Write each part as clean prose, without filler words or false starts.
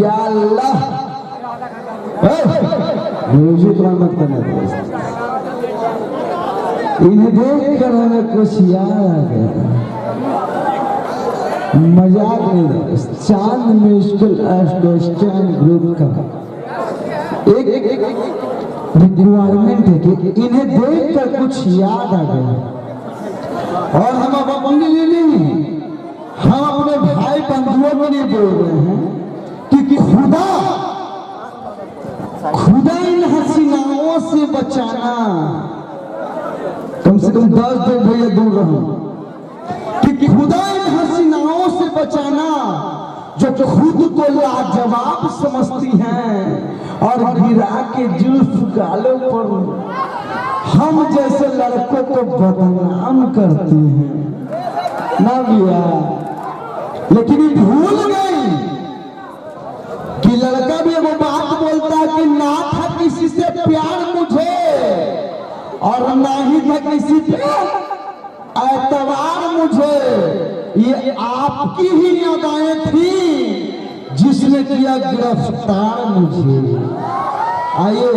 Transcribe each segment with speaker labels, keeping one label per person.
Speaker 1: या अल्लाह म्यूजिक मत करना। इन्हें देख कर हमें कुछ याद आ गया। मजाक नहीं, चांद म्यूजिकल एसोसिएशन ग्रुप का एक रिक्वायरमेंट है कि इन्हें देख कर कुछ याद आ गया। और हम अब अपने लिए नहीं, हम अपने भाई बंधुओं के लिए बोल रहे हैं कि खुदा इन हसीनाओं से बचाना। कम से कम 10 दिन भैया दूर रहो कि खुदा इन हसीनाओं से बचाना जो खुद को लाजवाब समझती हैं और गिरा के जुल्फ गालों पर हम जैसे लड़कों को बदनाम करती हैं ना भैया। लेकिन ये भूल गई कि लड़का भी वो बात बोलता है कि ना था किसी से प्यार मुझे और ना ही था किसी पे एतबार मुझे। ये आपकी ही अदाएं थी जिसने किया गिरफ्तार मुझे। आइए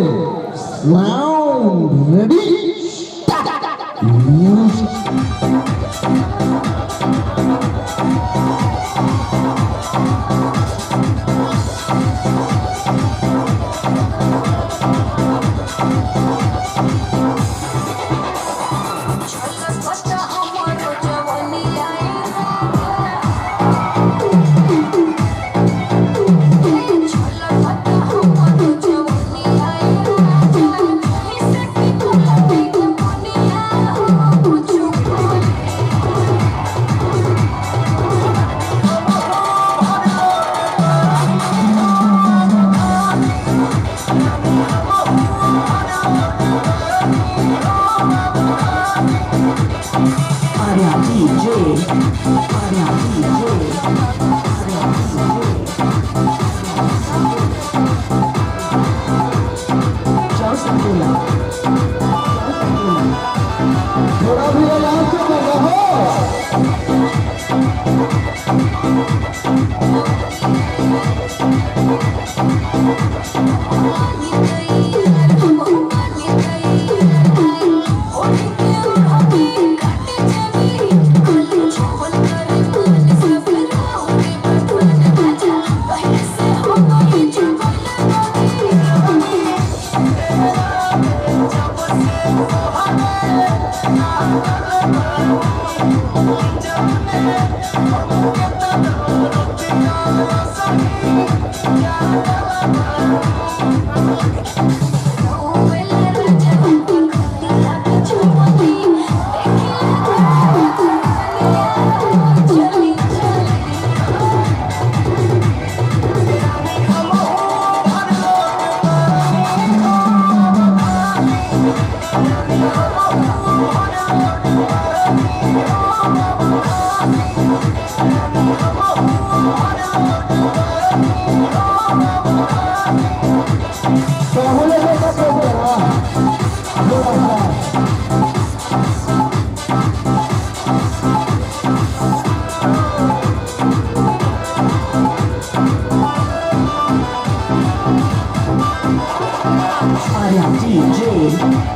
Speaker 1: साउंड रेडी
Speaker 2: Yeah.